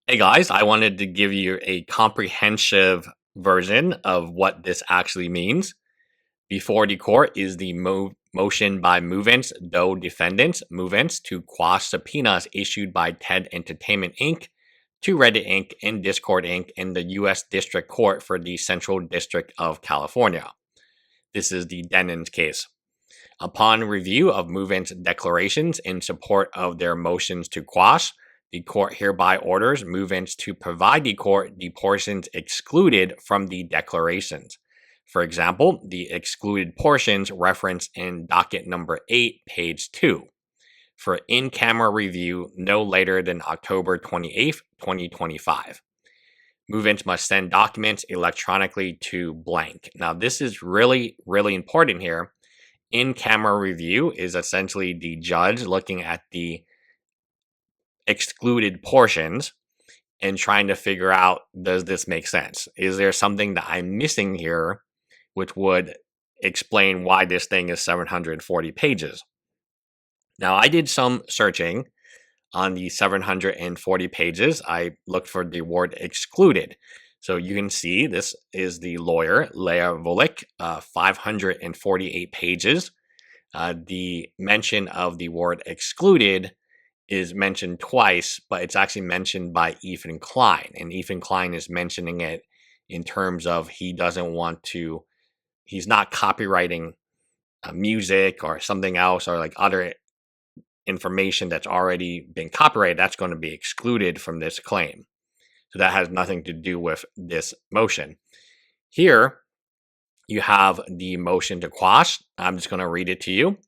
Hey guys, I wanted to give you a comprehensive version of what this actually means. Before the court is the motion by movants, though defendants, movants to quash subpoenas issued by TED Entertainment Inc. to Reddit Inc. and Discord Inc. in the U.S. District Court for the Central District of California. This is the Denon's case. Upon review of movants' declarations in support of their motions to quash, the court hereby orders movants to provide the court the portions excluded from the declarations. For example, the excluded portions referenced in docket number 8, page 2, for in-camera review no later than October 28th, 2025. Movants must send documents electronically to blank. Now, this is really, really important here. In-camera review is essentially the judge looking at the excluded portions and trying to figure out, does this make sense? Is there something that I'm missing here which would explain why this thing is 740 pages? Now, I did some searching on the 740 pages. I looked for the word excluded. So you can see this is the lawyer, Leah Volek, 548 pages. The mention of the word excluded is mentioned twice, but it's actually mentioned by Ethan Klein. And Ethan Klein is mentioning it in terms of he doesn't want to, he's not copywriting music or something else or like other information that's already been copyrighted. That's going to be excluded from this claim. So that has nothing to do with this motion. Here, you have the motion to quash. I'm just going to read it to you.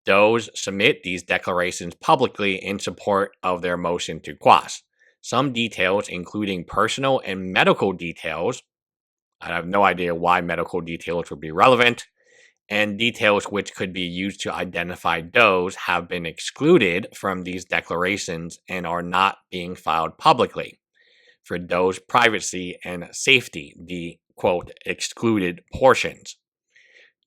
Those submit these declarations publicly in support of their motion to quash. Some details, including personal and medical details, I have no idea why medical details would be relevant, and details which could be used to identify those have been excluded from these declarations and are not being filed publicly. For those privacy and safety, the quote, excluded portions.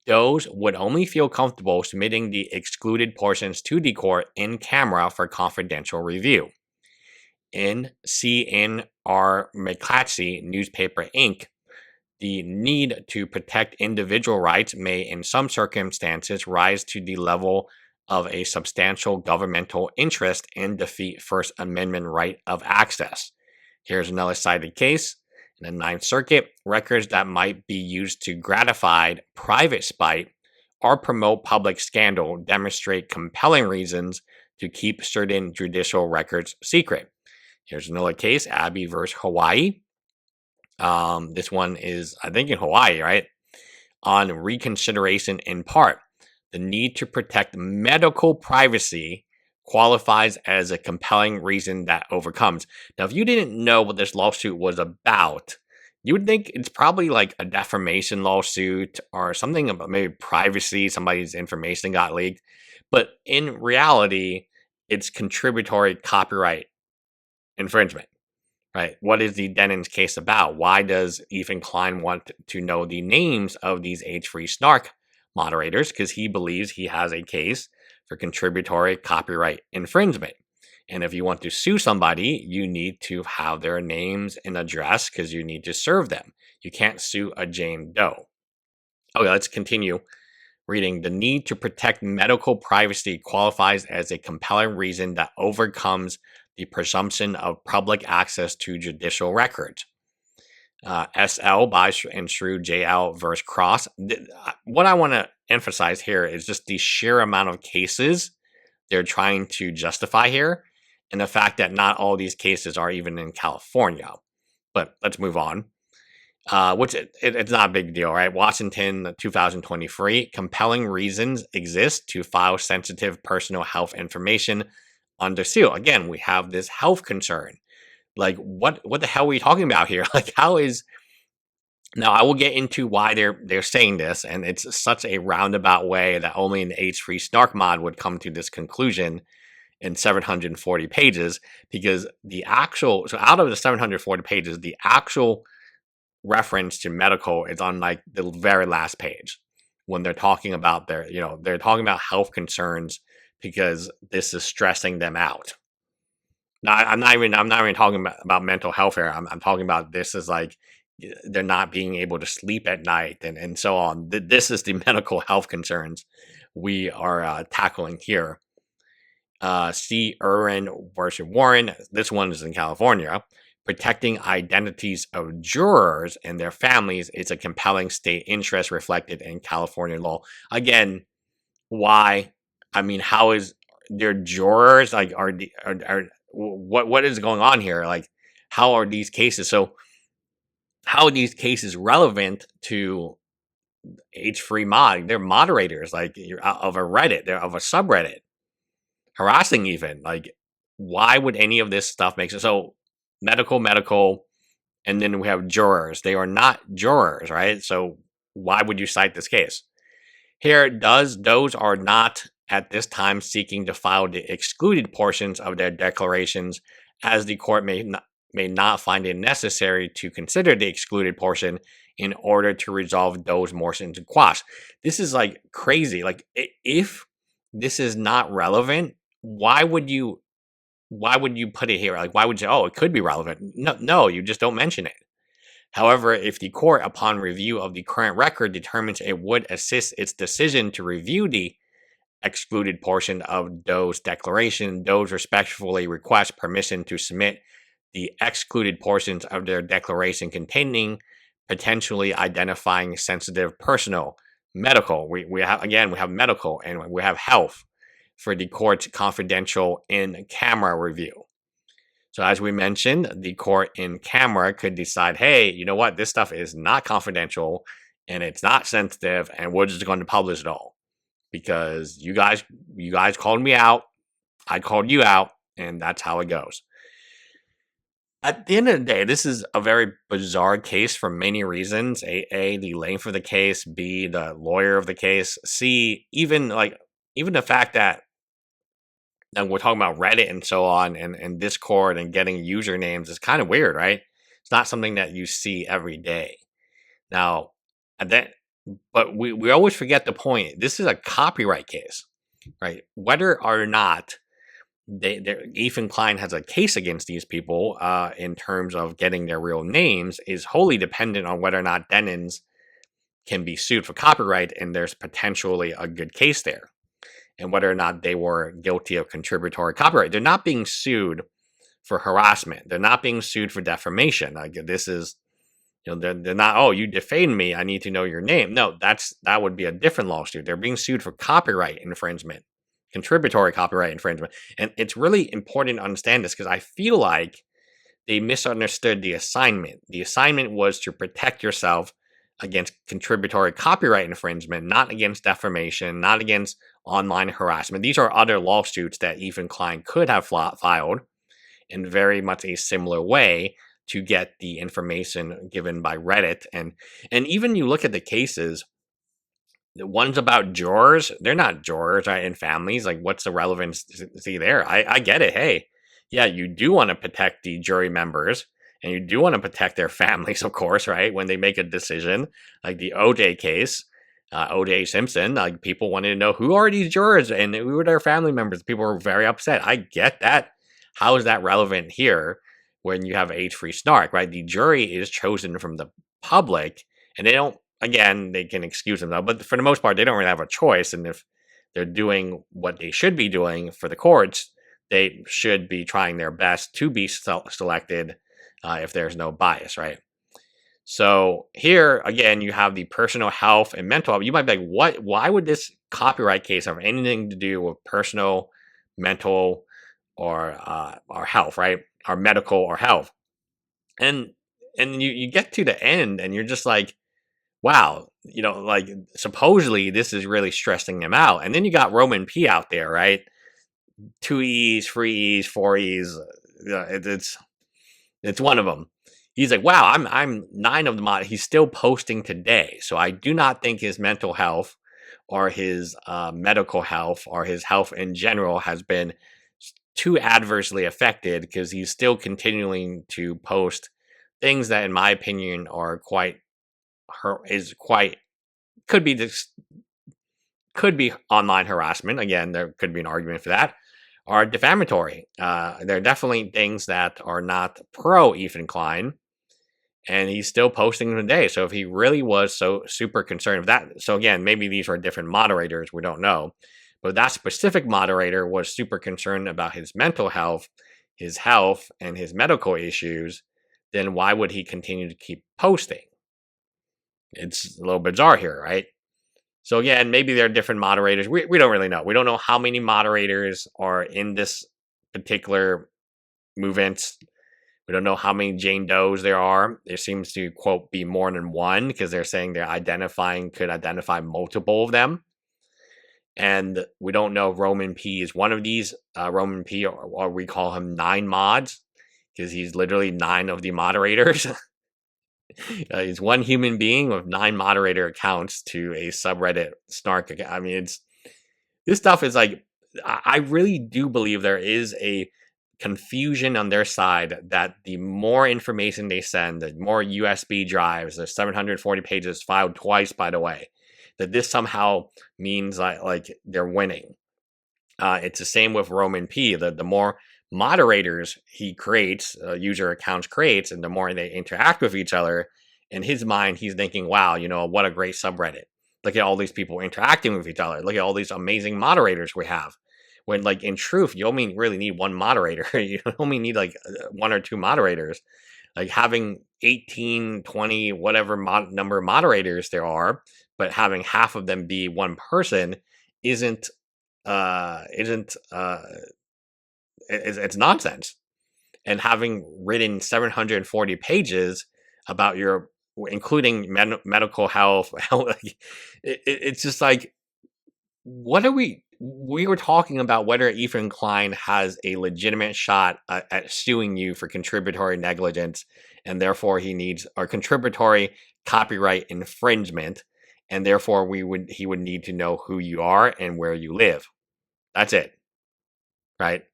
Those would only feel comfortable submitting the excluded portions to the court in camera for confidential review. In C.N.R. McClatchy Newspaper Inc., the need to protect individual rights may in some circumstances rise to the level of a substantial governmental interest and defeat First Amendment right of access. Here's another cited case. In the Ninth Circuit, records that might be used to gratify private spite or promote public scandal demonstrate compelling reasons to keep certain judicial records secret. Here's another case, Abbey versus Hawaii. This one is, I think, in Hawaii, right? On reconsideration in part, the need to protect medical privacy qualifies as a compelling reason that overcomes. Now, if you didn't know what this lawsuit was about, you would think it's probably like a defamation lawsuit or something about maybe privacy, somebody's information got leaked. But in reality, it's contributory copyright infringement, right? What is the Denon's case about? Why does Ethan Klein want to know the names of these H3Snark moderators? Because he believes he has a case for contributory copyright infringement. And if you want to sue somebody, you need to have their names and address because you need to serve them. You can't sue a Jane Doe. Okay, let's continue reading. The need to protect medical privacy qualifies as a compelling reason that overcomes the presumption of public access to judicial records. SL by and Shrew JL versus Cross. What I want to emphasize here is just the sheer amount of cases they're trying to justify here, and the fact that not all these cases are even in California. But let's move on. Which it's not a big deal, right? Washington, 2023. Compelling reasons exist to file sensitive personal health information under seal. Again, we have this health concern. Like, what the hell are we talking about here? Like, how is... Now, I will get into why they're saying this, and it's such a roundabout way that only an H3Snark mod would come to this conclusion in 740 pages, because so out of the 740 pages, the actual reference to medical is on like the very last page when they're talking about they're talking about health concerns because this is stressing them out. No, I'm not even talking about mental health here. I'm talking about this is like they're not being able to sleep at night and so on. This is the medical health concerns we are tackling here. C. Irwin versus Warren. This one is in California. Protecting identities of jurors and their families is a compelling state interest reflected in California law. Again, why? I mean, how is their jurors like are what is going on here? Like, how are these cases so? How are these cases relevant to H3 mod? They're moderators, like of a Reddit, they're of a subreddit, harassing even. Like, why would any of this stuff make sense? So, medical, and then we have jurors. They are not jurors, right? So, why would you cite this case? Here, those are not at this time seeking to file the excluded portions of their declarations, as the court may not find it necessary to consider the excluded portion in order to resolve those motions in quash. This is like crazy. Like, if this is not relevant, why would you put it here? Like, why would you? Oh, it could be relevant. No, you just don't mention it. However, if the court, upon review of the current record, determines it would assist its decision to review the excluded portion of Doe's declaration, Doe's respectfully request permission to submit the excluded portions of their declaration containing potentially identifying sensitive personal, medical. We have medical and we have health for the court's confidential in-camera review. So as we mentioned, the court in camera could decide, hey, you know what, this stuff is not confidential and it's not sensitive, and we're just going to publish it all because you guys called me out, I called you out, and that's how it goes. At the end of the day, this is a very bizarre case for many reasons. A, the length of the case. B, the lawyer of the case. C, even the fact that and we're talking about Reddit and so on and Discord and getting usernames is kind of weird, right? It's not something that you see every day. Now, but we always forget the point. This is a copyright case, right? Whether or not Ethan Klein has a case against these people in terms of getting their real names is wholly dependent on whether or not Denons can be sued for copyright, and there's potentially a good case there. And whether or not they were guilty of contributory copyright. They're not being sued for harassment. They're not being sued for defamation. Like, this is, they're not, oh, you defamed me, I need to know your name. No, that would be a different lawsuit. They're being sued for copyright infringement, contributory copyright infringement. And it's really important to understand this because I feel like they misunderstood the assignment. The assignment was to protect yourself against contributory copyright infringement, not against defamation, not against online harassment. These are other lawsuits that Ethan Klein could have filed in very much a similar way to get the information given by Reddit. And even you look at the cases, the ones about jurors, they're not jurors, right? And families, like, what's the relevance there? I get it. Hey, yeah, you do want to protect the jury members and you do want to protect their families, of course, right? When they make a decision, like the OJ case, OJ Simpson, like, people wanted to know who are these jurors and who are their family members. People were very upset. I get that. How is that relevant here when you have H3Snark, right? The jury is chosen from the public, and they don't. Again, they can excuse themselves, but for the most part, they don't really have a choice. And if they're doing what they should be doing for the courts, they should be trying their best to be selected if there's no bias, right? So here, again, you have the personal health and mental health. You might be like, what? Why would this copyright case have anything to do with personal, mental, or health, right? Or medical or health? And you get to the end and you're just like, wow, like, supposedly this is really stressing them out. And then you got Roman P out there, right? 2 E's, 3 E's, 4 E's. It's one of them. He's like, wow, I'm 9 of them. He's still posting today. So I do not think his mental health or his medical health or his health in general has been too adversely affected, because he's still continuing to post things that, in my opinion, are could be online harassment. Again, there could be an argument for that. are defamatory. They're definitely things that are not pro Ethan Klein, and he's still posting them today. So if he really was so super concerned with that, so again, maybe these are different moderators, we don't know, but that specific moderator was super concerned about his mental health, and his medical issues, then why would he continue to keep posting? It's a little bizarre here, right? So again, maybe there are different moderators. We don't really know. We don't know how many moderators are in this particular movement. We don't know how many Jane Does there are. There seems to, quote, be more than one, because they're saying could identify multiple of them. And we don't know if Roman P is one of these. Roman P, or we call him 9 mods, because he's literally 9 of the moderators. He's one human being with 9 moderator accounts to a subreddit snark account. I mean, this stuff is like, I really do believe there is a confusion on their side that the more information they send, the more USB drives, there's 740 pages filed twice, by the way, that this somehow means like they're winning. It's the same with Roman P. The more moderators he creates, user accounts creates, and the more they interact with each other, in his mind, he's thinking, wow, what a great subreddit. Look at all these people interacting with each other. Look at all these amazing moderators we have. When, like, in truth, you only really need one moderator. You only need, like, 1 or 2 moderators. Like, having 18, 20, whatever number of moderators there are, but having half of them be one person it's nonsense. And having written 740 pages about including medical health, it's just like, what are we were talking about whether Ethan Klein has a legitimate shot at suing you for contributory negligence, and therefore he needs, or contributory copyright infringement, and therefore he would need to know who you are and where you live. That's it. Right?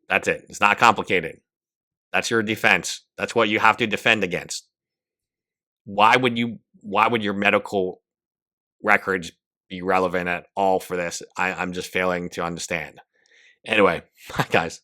That's it. It's not complicated. That's your defense. That's what you have to defend against. Why would your medical records be relevant at all for this? I'm just failing to understand. Anyway, bye guys.